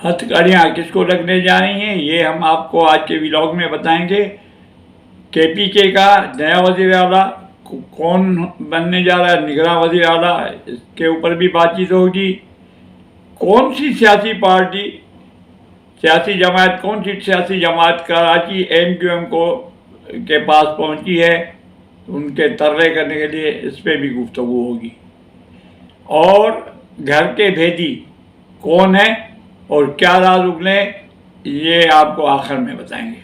ہتھکڑیاں کس کو لگنے جا رہی ہیں یہ ہم آپ کو آج کے ولاگ میں بتائیں گے۔ کے پی کے کا نیا وزیر اعلیٰ کون بننے جا رہا ہے، نگراں وزیر اعلیٰ، اس کے اوپر بھی بات چیت ہوگی۔ کون سی سیاسی پارٹی، سیاسی جماعت، کون سی سیاسی جماعت کراچی ایم کیو ایم کو کے پاس پہنچی ہے ان کے ترلے کرنے کے لیے، اس پہ بھی گفتگو ہوگی۔ اور گھر کے بھیدی کون ہیں اور کیا راز اگلے یہ آپ کو آخر میں بتائیں گے۔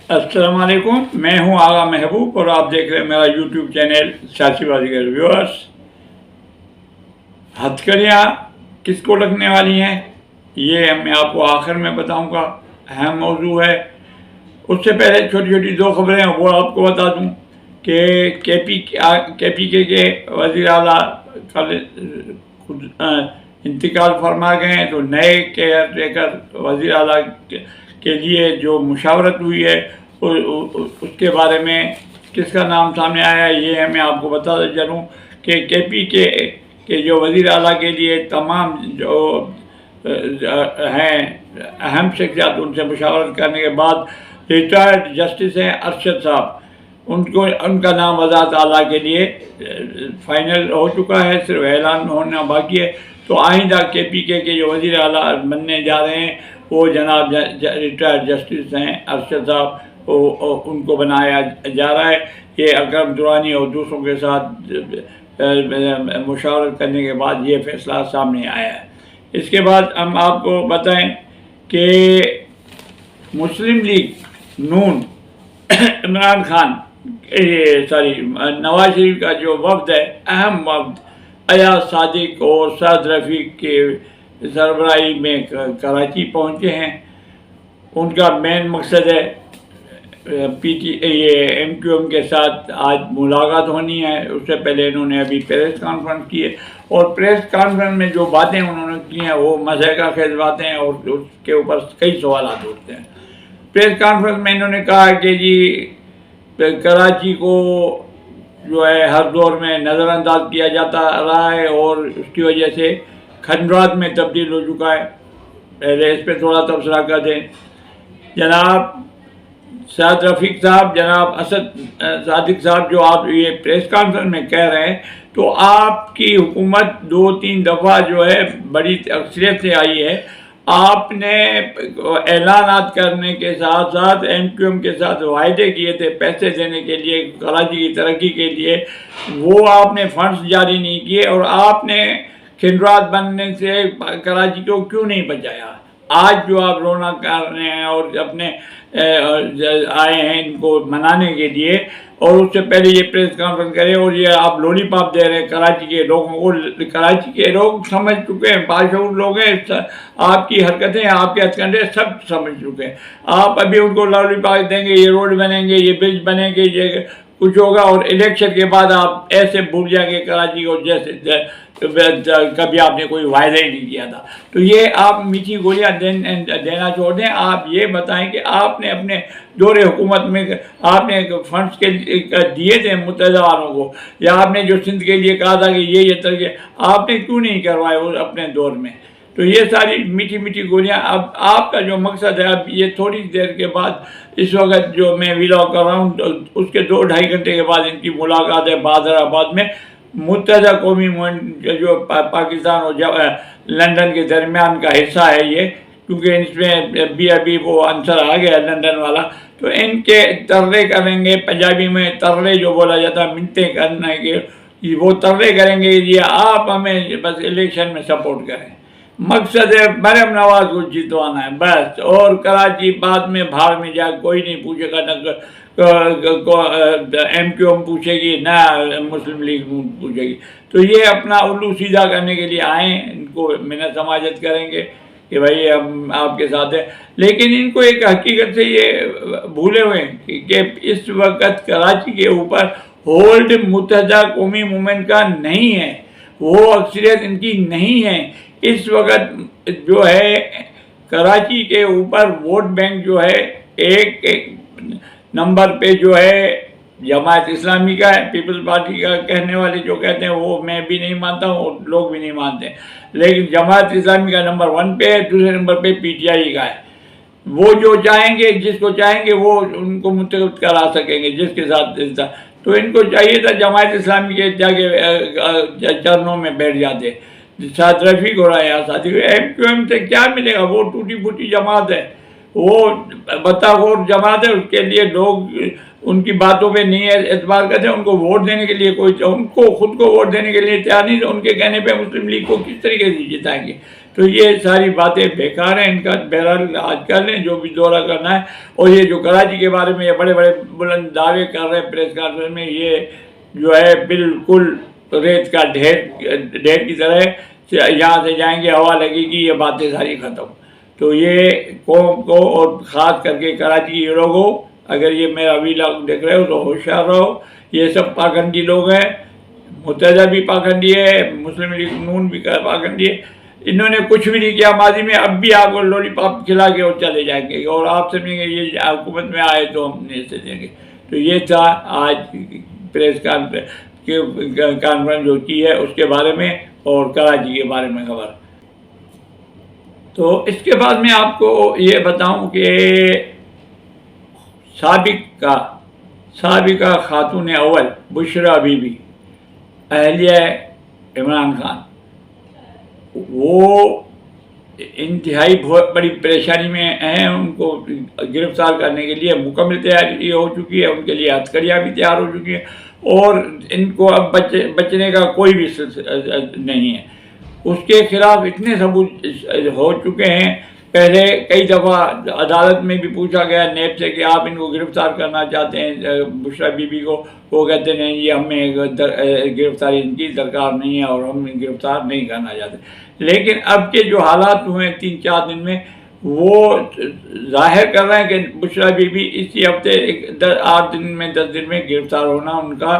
السلام علیکم، میں ہوں آغا محبوب اور آپ دیکھ رہے ہیں میرا یوٹیوب چینل سیاسی بازیگر ویورز۔ ہتھکڑیاں کس کو لگنے والی ہیں یہ میں آپ کو آخر میں بتاؤں گا، اہم موضوع ہے۔ اس سے پہلے چھوٹی چھوٹی دو خبریں وہ آپ کو بتا دوں کہ کے پی کے وزیر اعلیٰ کل انتقال فرما گئے ہیں، تو نئے کیئر ٹیکر وزیر اعلیٰ کے لیے جو مشاورت ہوئی ہے اس کے بارے میں کس کا نام سامنے آیا ہے یہ میں آپ کو بتاتا چلوں کہ کے پی کے جو وزیر اعلیٰ کے لیے تمام جو ہیں اہم شخصیات ان سے مشاورت کرنے کے بعد ریٹائرڈ جسٹس ہیں ارشد صاحب، ان کا نام وزارت اعلیٰ کے لیے فائنل ہو چکا ہے، صرف اعلان ہونا باقی ہے۔ تو آئندہ کے پی کے جو وزیر اعلیٰ بننے جا رہے ہیں وہ جناب ریٹائرڈ جسٹس ہیں ارشد صاحب، ان کو بنایا جا رہا ہے۔ یہ اکرم درانی اور دوسروں کے ساتھ مشاورت کرنے کے بعد یہ فیصلہ سامنے آیا ہے۔ اس کے بعد ہم آپ کو بتائیں کہ مسلم لیگ نون عمران خان نواز شریف کا جو وفد ہے، اہم وفد، ایاز صادق اور سعد رفیق کے سربراہی میں کراچی پہنچے ہیں۔ ان کا مین مقصد ہے ایم کیو ایم کے ساتھ آج ملاقات ہونی ہے۔ اس سے پہلے انہوں نے ابھی پریس کانفرنس کی ہے، اور پریس کانفرنس میں جو باتیں انہوں نے کی ہیں وہ مضحکہ خیز باتیں ہیں اور اس کے اوپر کئی سوالات اٹھتے ہیں۔ پریس کانفرنس میں انہوں نے کہا کہ جی کراچی کو جو ہے ہر دور میں نظر انداز کیا جاتا رہا ہے اور اس کی وجہ سے کھنڈرات میں تبدیل ہو چکا ہے۔ پہلے اس پہ تھوڑا تبصرہ کر دیں۔ جناب سعد رفیق صاحب، جناب اسد صادق صاحب، جو آپ یہ پریس کانفرنس میں کہہ رہے ہیں، تو آپ کی حکومت 2-3 دفعہ جو ہے بڑی اکثریت سے آئی ہے۔ آپ نے اعلانات کرنے کے ساتھ ساتھ ایم کیو ایم کے ساتھ وعدے کیے تھے پیسے دینے کے لیے کراچی کی ترقی کے لیے، وہ آپ نے فنڈز جاری نہیں کیے، اور آپ نے کھنڈرات بننے سے کراچی کو کیوں نہیں بچایا؟ آج جو آپ رونا کر رہے ہیں اور اپنے آئے ہیں ان کو منانے کے لیے، اور اس سے پہلے یہ پریس کانفرنس کرے اور یہ آپ لولی پاپ دے رہے ہیں کراچی کے لوگوں کو۔ کراچی کے لوگ سمجھ چکے ہیں، باشعور لوگ ہیں، آپ کی حرکتیں، آپ کے ہتھ کنڈے سب سمجھ چکے ہیں۔ آپ ابھی ان کو لولی پاپ دیں گے، یہ روڈ بنیں گے، یہ برج بنیں گے، یہ کچھ ہوگا، اور الیکشن کے بعد آپ ایسے بھول جائیں گے کراچی کو جیسے کبھی آپ نے کوئی وعدہ ہی نہیں کیا تھا۔ تو یہ آپ میٹھی گولیاں دینا چھوڑ دیں۔ آپ یہ بتائیں کہ آپ نے اپنے دور حکومت میں آپ نے فنڈز کے دیے تھے متحدہ والوں کو، یا آپ نے جو سندھ کے لیے کہا تھا کہ یہ طرح آپ نے کیوں نہیں کروائے وہ اپنے دور میں؟ تو یہ ساری میٹھی میٹھی گولیاں، اب آپ کا جو مقصد ہے، اب یہ تھوڑی دیر کے بعد اس وقت جو میں ولاگ کر رہا ہوں اس کے 2-2.5 گھنٹے کے بعد ان کی ملاقات ہے بادر آباد میں۔ متحدہ قومی جو پاکستان اور لندن کے درمیان کا حصہ ہے یہ، کیونکہ اس میں ابھی وہ عنصر آ گیا لندن والا، تو ان کے ترلے کریں گے۔ پنجابی میں ترلے جو بولا جاتا ہے، منتیں کرنے کے، وہ ترلے کریں گے یہ آپ ہمیں بس الیکشن میں سپورٹ کریں۔ مقصد ہے مریم نواز کو جتوانا ہے بس، اور کراچی بعد میں بھاڑ میں جا کوئی نہیں پوچھے گا، نہ ایم کیو ایم پوچھے گی، نہ مسلم لیگ پوچھے گی۔ تو یہ اپنا الو سیدھا کرنے کے لیے آئیں، ان کو منت سماجت کریں گے کہ بھائی ہم آپ کے ساتھ ہیں، لیکن ان کو ایک حقیقت سے یہ بھولے ہوئے ہیں کہ اس وقت کراچی کے اوپر ہولڈ متحدہ قومی موومنٹ کا نہیں ہے، وہ اکثریت ان کی نہیں ہے۔ اس وقت جو ہے کراچی کے اوپر ووٹ بینک جو ہے ایک نمبر پہ جو ہے جماعت اسلامی کا ہے، پیپلز پارٹی کا کہنے والے جو کہتے ہیں وہ میں بھی نہیں مانتا ہوں اور لوگ بھی نہیں مانتے، لیکن جماعت اسلامی کا نمبر 1 پہ ہے، دوسرے نمبر پہ پی ٹی آئی کا ہے۔ وہ جو چاہیں گے، جس کو چاہیں گے وہ ان کو منتخب کرا سکیں گے، جس کے ساتھ تو ان کو چاہیے تھا جماعت اسلامی کے جا کے چرنوں میں بیٹھ جاتے، ساتھ رفیق ہو رہا ہے یا ساتھی ایم کیو ایم سے کیا ملے گا، وہ ٹوٹی پھوٹی جماعت ہے، وہ بطاخور جماعت ہے، اس کے لیے لوگ ان کی باتوں پہ نہیں اعتبار کرتے، ان کو ووٹ دینے کے لیے ان کو خود کو ووٹ دینے کے لیے تیار نہیں، ان کے کہنے پہ مسلم لیگ کو کس طریقے سے جتائیں گے؟ تو یہ ساری باتیں بیکار ہیں، ان کا بہرحال آج کر لیں جو بھی دورہ کرنا ہے۔ اور یہ جو کراچی کے بارے میں یہ بڑے بڑے بلند دعوے کر رہے ہیں پریس کانفرنس میں، یہ جو ہے بالکل ریت کا ڈھیر کی طرح ہے، یہاں سے جائیں گے ہوا لگے گی، یہ باتیں ساری ختم۔ تو یہ قوم کو اور خاص کر کے کراچی کے لوگوں، اگر یہ میرا ویلاگ دیکھ رہے ہو تو ہوشیار رہو، یہ سب پاکندی لوگ ہیں، متحدہ بھی پاکندی ہے، مسلم لیگ نون بھی پاکندی ہے، انہوں نے کچھ بھی نہیں کیا ماضی میں، اب بھی آپ کو لولی پاپ کھلا کے اور چلے جائیں گے اور آپ سمجھیں گے یہ حکومت میں آئے تو ہم نے اسے دیں گے۔ تو یہ تھا آج پریس کانفرنس جو کی ہے اس کے بارے میں اور کراچی کے بارے میں خبر۔ تو اس کے بعد میں آپ کو یہ بتاؤں کہ سابقہ خاتون اول بشرا بی بی اہلیہ عمران خان، وہ انتہائی بہت بڑی پریشانی میں ہیں، ان کو گرفتار کرنے کے لیے مکمل تیاری ہو چکی ہے، ان کے لیے ہتھکڑیاں بھی تیار ہو چکی ہیں اور ان کو اب بچنے کا کوئی بھی نہیں ہے۔ اس کے خلاف اتنے ثبوت ہو چکے ہیں، پہلے کئی دفعہ عدالت میں بھی پوچھا گیا نیب سے کہ آپ ان کو گرفتار کرنا چاہتے ہیں بشرا بی بی کو، وہ کہتے نہیں یہ ہمیں گرفتاری ان کی درکار نہیں ہے اور ہم گرفتار نہیں کرنا چاہتے۔ لیکن اب کے جو حالات ہوئے 3-4 دن میں وہ ظاہر کر رہے ہیں کہ بشرا بی بی اسی ہفتے 8 دن میں 10 دن میں گرفتار ہونا ان کا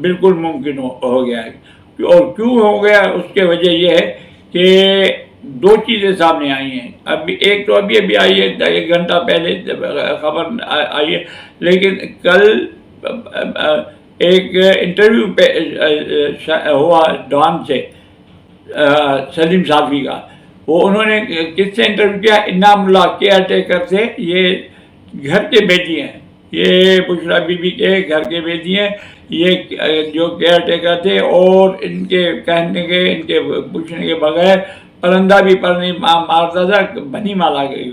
بالکل ممکن ہو گیا ہے۔ اور کیوں ہو گیا اس کے وجہ یہ ہے کہ 2 چیزیں سامنے آئی ہیں، ایک تو ابھی آئی ہے 1 گھنٹہ پہلے خبر آئی ہے، لیکن کل ایک انٹرویو پہ ہوا ڈان سے سلیم صافی کا، وہ انہوں نے کس سے انٹرویو کیا؟ انعام اللہ کیئر ٹیکر سے، یہ گھر کے بیٹی ہیں، یہ بشرا بی بی کے گھر کے بیٹی ہیں، یہ جو کیئر ٹیکر تھے، اور ان کے کہنے کے ان کے پوچھنے کے بغیر پرندہ بھی پر نہیں مارتا تھا، بنی مالا کے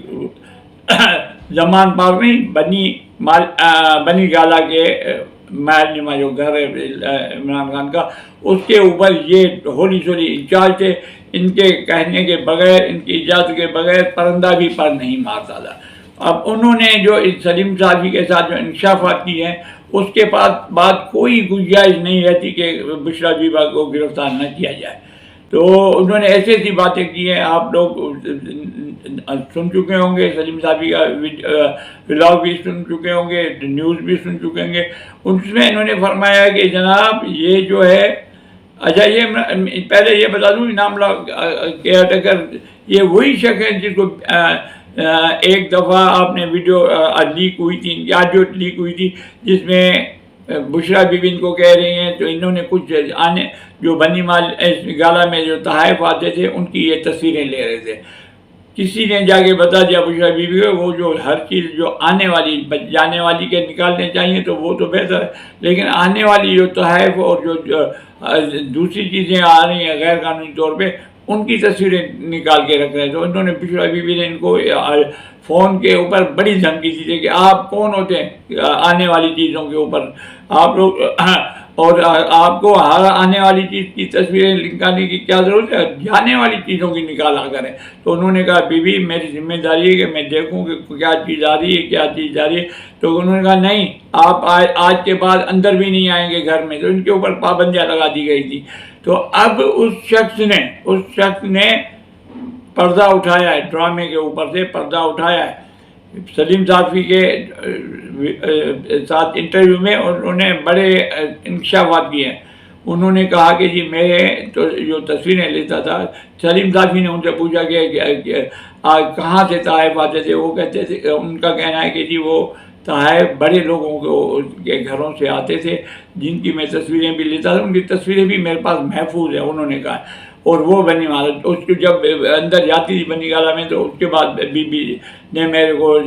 زمان پار نہیں، بنی گالا کے محل نما جو گھر ہے عمران خان کا، اس کے اوپر یہ ہولی سولی انچارج تھے، ان کے کہنے کے بغیر، ان کی اجازت کے بغیر پرندہ بھی پر نہیں مارتا تھا۔ اب انہوں نے جو سلیم صافی کے ساتھ جو انکشافات کی ہیں، اس کے بعد کوئی گنجائش نہیں رہتی کہ بشرا بی بی کو گرفتار نہ کیا جائے۔ تو انہوں نے ایسی ایسی باتیں کی ہیں، آپ لوگ سن چکے ہوں گے، سلیم صافی کا ولاگ بھی سن چکے ہوں گے، نیوز بھی سن چکے ہوں گے، اس میں انہوں نے فرمایا کہ جناب یہ جو ہے، اچھا یہ پہلے یہ بتا دوں انعام اللہ کیئر ٹیکر یہ وہی شخص ہے جس کو ایک دفعہ آپ نے ویڈیو لیک ہوئی تھی، آڈیو لیک ہوئی تھی، جس میں بشرا بی بی ان کو کہہ رہی ہیں، تو انہوں نے کچھ جو بنی مال گالا میں جو تحائف آتے تھے ان کی یہ تصویریں لے رہے تھے۔ کسی نے جا کے بتا دیا بشرا بی بی کو، وہ جو ہر چیز جو آنے والی جانے والی کے نکالنے چاہیے تو وہ تو بہتر ہے، لیکن آنے والی جو تحائف اور جو دوسری چیزیں آ رہی ہیں غیر قانونی طور پہ، ان کی تصویریں نکال کے رکھ رہے ہیں۔ تو انہوں نے بشرا بی بی نے ان کو فون کے اوپر بڑی دھمکی دی تھی کہ آپ کون ہوتے ہیں آنے والی چیزوں کے اوپر آپ لوگ، اور آپ کو ہر آنے والی چیز کی تصویریں نکالنے کی کیا ضرورت ہے، جانے والی چیزوں کی نکالا کریں۔ تو انہوں نے کہا بی بی میری ذمہ داری ہے کہ میں دیکھوں کہ کیا چیز آ رہی ہے، کیا چیز جا رہی ہے۔ تو انہوں نے کہا نہیں، آپ آج کے بعد اندر بھی نہیں آئیں گے گھر میں۔ تو ان کے اوپر پابندیاں لگا دی گئی تھی۔ تو اب اس شخص نے پردہ اٹھایا ہے، ڈرامے کے اوپر سے پردہ اٹھایا ہے۔ سلیم صافی کے ساتھ انٹرویو میں انہوں نے بڑے انکشافات کیے ہیں۔ انہوں نے کہا کہ جی میں تو جو تصویریں لیتا تھا، سلیم صافی نے ان سے پوچھا کہ کہاں سے تحائف آتے تھے، وہ کہتے تھے، ان کا کہنا ہے کہ جی وہ تحائف بڑے لوگوں کے گھروں سے آتے تھے، جن کی میں تصویریں بھی لیتا تھا، ان کی تصویریں بھی میرے پاس محفوظ ہیں، انہوں نے کہا۔ اور وہ بنی والا اس کو جب اندر جاتی تھی بنی گالا میں، تو اس کے بعد بی بی نے میرے کو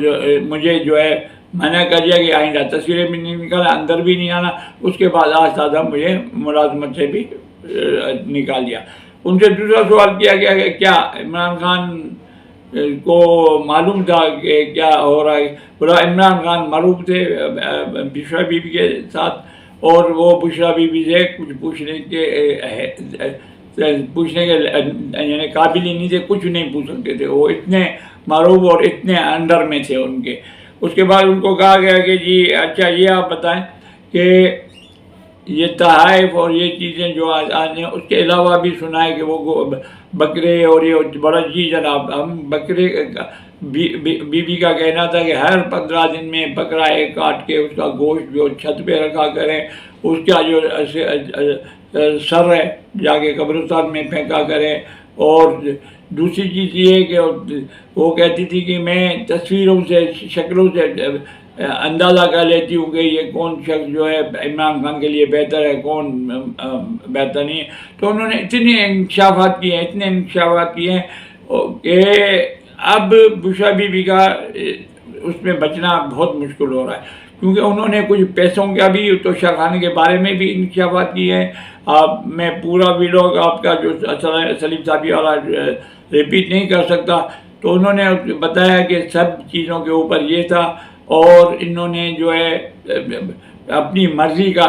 مجھے جو ہے منع کر دیا کہ آئندہ تصویریں بھی نہیں نکالا، اندر بھی نہیں آنا۔ اس کے بعد آج تازہ مجھے ملازمت سے بھی نکال دیا۔ ان سے دوسرا سوال کیا گیا کہ کیا عمران خان کو معلوم تھا کہ کیا ہو رہا ہے؟ بولا عمران خان معروف تھے بشرا بی بی کے ساتھ، اور وہ بشرا بی بی سے کچھ پوچھنے کے یعنی قابل ہی نہیں تھے، کچھ نہیں پوچھ سکتے تھے، وہ اتنے معروف اور اتنے انڈر میں تھے ان کے۔ اس کے بعد ان کو کہا گیا کہ جی اچھا یہ آپ بتائیں کہ یہ تحائف اور یہ چیزیں جو آج ہیں، اس کے علاوہ بھی سنا ہے کہ وہ بکرے اور یہ بڑا جی جناب ہم بکرے بی بی کا کہنا تھا کہ ہر 15 دن میں بکرا ایک کاٹ کے اس کا گوشت جو چھت پہ رکھا کریں، اس کا جو سر ہے جا کے قبرستان میں پھینکا کریں۔ اور دوسری چیز یہ ہے کہ وہ کہتی تھی کہ میں تصویروں سے شکلوں سے اندازہ کر لیتی ہوں کہ یہ کون شخص جو ہے عمران خان کے لیے بہتر ہے، کون بہتر نہیں ہے۔ تو انہوں نے اتنے انکشافات کیے ہیں کہ اب بشرا بی بی کا اس میں بچنا بہت مشکل ہو رہا ہے، کیونکہ انہوں نے کچھ پیسوں کا بھی تو شاہخانے کے بارے میں بھی انکشافات کیے ہیں۔ میں پورا ویلاگ آپ کا جو سلیم صاحبی والا ریپیٹ نہیں کر سکتا۔ تو انہوں نے بتایا کہ سب چیزوں کے اوپر یہ تھا، اور انہوں نے جو ہے اپنی مرضی کا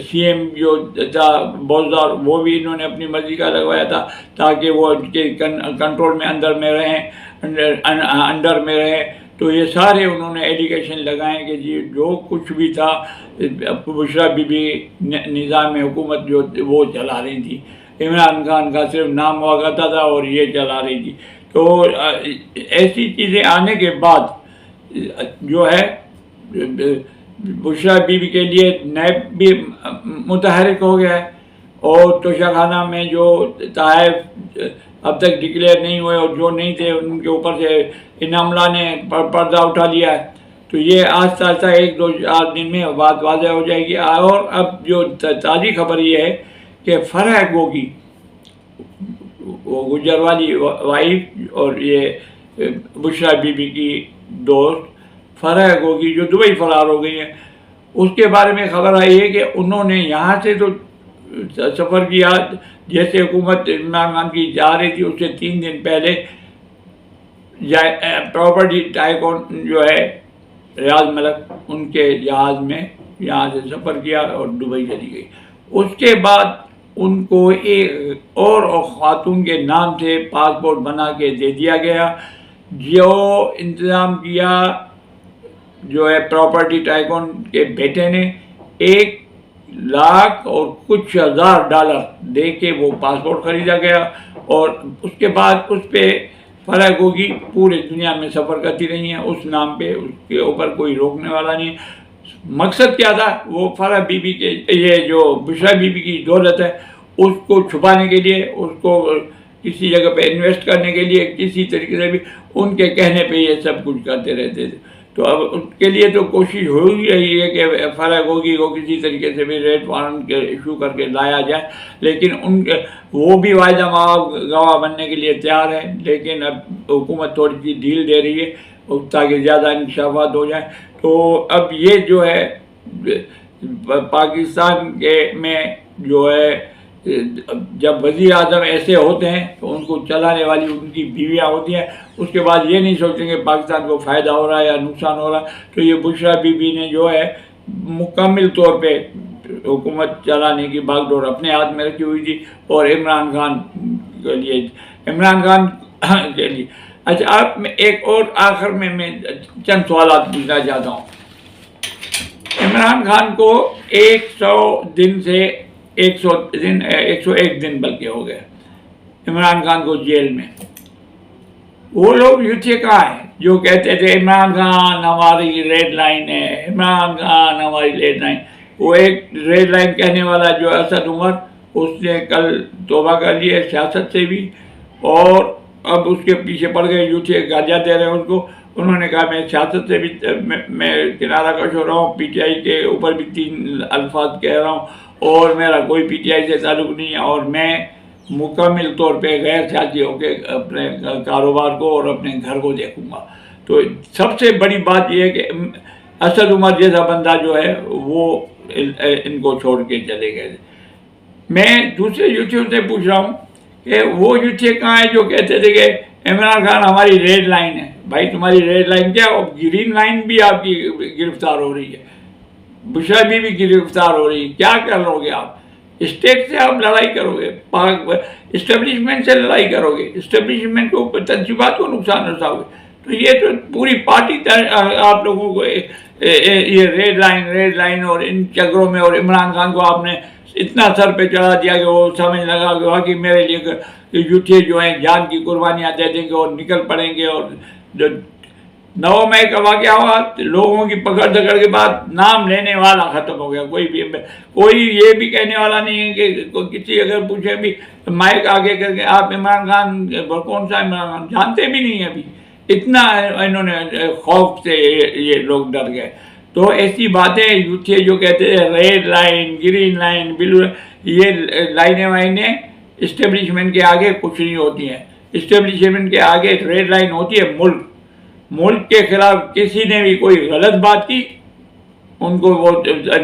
سی ایم جو تھا بوزدار، وہ بھی انہوں نے اپنی مرضی کا لگوایا تھا تاکہ وہ ان کے کنٹرول میں انڈر میں رہیں۔ تو یہ سارے انہوں نے ایلیگیشن لگائے کہ جی جو کچھ بھی تھا بشرا بی بی نظام حکومت جو وہ چلا رہی تھی، عمران خان کا صرف نام ہوا کرتا تھا اور یہ چلا رہی تھی۔ تو ایسی چیزیں آنے کے بعد جو ہے بشرا بی بی کے لیے نیب بھی متحرک ہو گیا ہے، اور توشہ میں جو تحائف اب تک ڈکلیئر نہیں ہوئے اور جو نہیں تھے ان کے اوپر سے انعاملہ نے پردہ اٹھا لیا ہے۔ تو یہ آہستہ آہستہ 1-2 دن میں بات واضح ہو جائے گی۔ اور اب جو تازی خبر یہ ہے کہ فرح گوگی، وہ گجر والی وائف اور یہ بشرا بی بی کی دوست فرح گوگی جو دبئی فرار ہو گئی ہے، اس کے بارے میں خبر آئی ہے کہ انہوں نے یہاں سے تو سفر کیا، جیسے حکومت عمران خان کی جا رہی تھی اس سے 3 دن پہلے پراپرٹی ٹائکون جو ہے ریاض ملک، ان کے جہاز میں یہاں سے سفر کیا اور دبئی چلی گئی۔ اس کے بعد ان کو ایک اور خاتون کے نام سے پاسپورٹ بنا کے دے دیا گیا، جو انتظام کیا جو ہے پراپرٹی ٹائکون کے بیٹے نے $1 اور کچھ $1000 دے کے وہ پاسپورٹ خریدا گیا، اور اس کے بعد اس پہ فرح گوگی پورے دنیا میں سفر کرتی رہی ہیں اس نام پہ، اس کے اوپر کوئی روکنے والا نہیں۔ مقصد کیا تھا؟ وہ فرح بی بی کے یہ جو بشرا بی بی کی دولت ہے اس کو چھپانے کے لیے، اس کو کسی جگہ پہ انویسٹ کرنے کے لیے، کسی طریقے سے بھی ان کے کہنے پہ یہ سب کچھ کرتے رہتے تھے۔ تو اب اس کے لیے تو کوشش ہو ہی رہی ہے کہ فرح گوگی کو کسی طریقے سے بھی ریڈ وارنٹ ایشو کر کے لایا جائے، لیکن وہ بھی واحدہ گواہ بننے کے لیے تیار ہے، لیکن اب حکومت تھوڑی سی ڈھیل دے رہی ہے تاکہ زیادہ انکشافات ہو جائیں۔ تو اب یہ جو ہے پاکستان میں جو ہے جب وزیر اعظم ایسے ہوتے ہیں تو ان کو چلانے والی ان کی بیویاں ہوتی ہیں، اس کے بعد یہ نہیں سوچیں کہ پاکستان کو فائدہ ہو رہا ہے یا نقصان ہو رہا ہے۔ تو یہ بشرا بی بی نے جو ہے مکمل طور پہ حکومت چلانے کی باغ ڈور اپنے ہاتھ میں رکھی ہوئی تھی، اور عمران خان کے لیے اچھا آپ میں ایک اور آخر میں چند سوالات پوچھنا چاہتا ہوں۔ عمران خان کو 100 دن سے 101 دن بلکہ ہو گئے عمران خان کو جیل میں۔ وہ لوگ یوں تھے کہاں ہیں جو کہتے تھے عمران خان ہماری ریڈ لائن ہے، عمران خان ہماری ریڈ لائن۔ وہ ایک ریڈ لائن کہنے والا جو اسد عمر، اس نے کل توبہ کر لیا سیاست سے بھی، اور اب اس کے پیچھے پڑ گئے، یوں تھے گالیاں دے رہے ہیں اس کو، انہوں نے کہا میں سیاست سے بھی میں کنارہ کش ہو رہا ہوں، پی ٹی آئی کے اوپر بھی 3 الفاظ کہہ رہا ہوں، اور میرا کوئی پی ٹی آئی سے تعلق نہیں ہے، اور میں مکمل طور پہ غیر سیاسی ہو کے اپنے کاروبار کو اور اپنے گھر کو دیکھوں گا۔ تو سب سے بڑی بات یہ ہے کہ اسد عمر جیسا بندہ جو ہے وہ ان کو چھوڑ کے چلے گئے۔ میں دوسرے یوتھیوں سے پوچھ رہا ہوں کہ وہ یوتھی کہاں ہیں جو کہتے تھے کہ عمران خان ہماری ریڈ لائن ہے؟ بھائی تمہاری ریڈ لائن کیا؟ گرین لائن بھی آپ کی گرفتار ہو رہی ہے، بشرا بھی گرفتار ہو رہی ہے، کیا کر لو گے آپ؟ اسٹیٹ سے آپ لڑائی کرو گے، اسٹیبلشمنٹ سے لڑائی کرو گے، اسٹیبلشمنٹ کو تنصیبات کو نقصان رساؤ گے، تو یہ تو پوری پارٹی آپ لوگوں کو یہ ریڈ لائن اور ان چکروں میں، اور عمران خان کو آپ نے اتنا سر پہ چڑھا دیا کہ وہ سمجھ لگا کہ واقعی میرے لیے یوتھی جو ہیں جان کی قربانیاں دے دیں گے اور نکل پڑیں گے۔ اور جو 9 مئی کا واقعہ ہوا، لوگوں کی پکڑ دکڑ کے بعد نام لینے والا ختم ہو گیا، کوئی یہ بھی کہنے والا نہیں ہے کہ کسی اگر پوچھے بھی مائک آگے کر کے آپ عمران خان کون سا عمران خان جانتے بھی نہیں ہیں ابھی، اتنا انہوں نے خوف سے یہ لوگ ڈر گئے۔ تو ایسی باتیں یوتھی جو کہتے ہیں ریڈ لائن، گرین لائن، بلو، یہ لائنیں اسٹیبلشمنٹ کے آگے کچھ نہیں ہوتی ہیں۔ اسٹیبلشمنٹ کے آگے ریڈ لائن ہوتی ہے ملک کے خلاف کسی نے بھی کوئی غلط بات کی ان کو وہ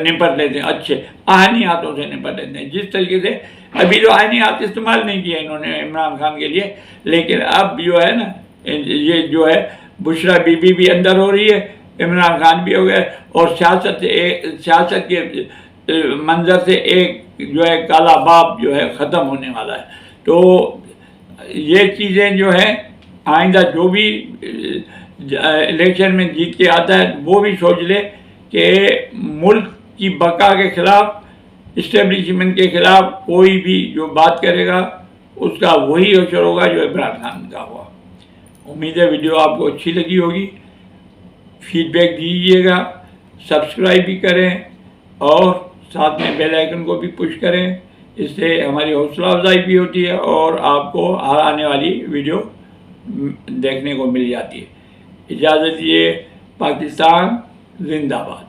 نپٹ لیتے ہیں، اچھے آہنی ہاتھوں سے نپٹ لیتے ہیں، جس طریقے سے ابھی تو آہنی ہاتھ استعمال نہیں کیا انہوں نے عمران خان کے لیے، لیکن اب جو ہے نا یہ جو ہے بشرا بی بی بھی اندر ہو رہی ہے، عمران خان بھی ہو گئے، اور سیاست کے منظر سے ایک جو ہے کالا باپ جو ہے ختم ہونے والا ہے۔ تو یہ چیزیں جو ہے آئندہ جو بھی الیکشن میں جیت کے آتا ہے وہ بھی سوچ لے کہ ملک کی بقا کے خلاف، اسٹیبلشمنٹ کے خلاف کوئی بھی جو بات کرے گا اس کا وہی اثر ہوگا جو عمران خان کا ہوا۔ امید ہے ویڈیو آپ کو اچھی لگی ہوگی، فیڈ بیک دیجیے گا، سبسکرائب بھی کریں اور ساتھ میں بیل آئیکن کو بھی پش کریں، اس سے ہماری حوصلہ افزائی بھی ہوتی ہے اور آپ کو ہر آنے والی ویڈیو دیکھنے کو مل جاتی ہے۔ اجازت دیجیے، پاکستان زندہ باد۔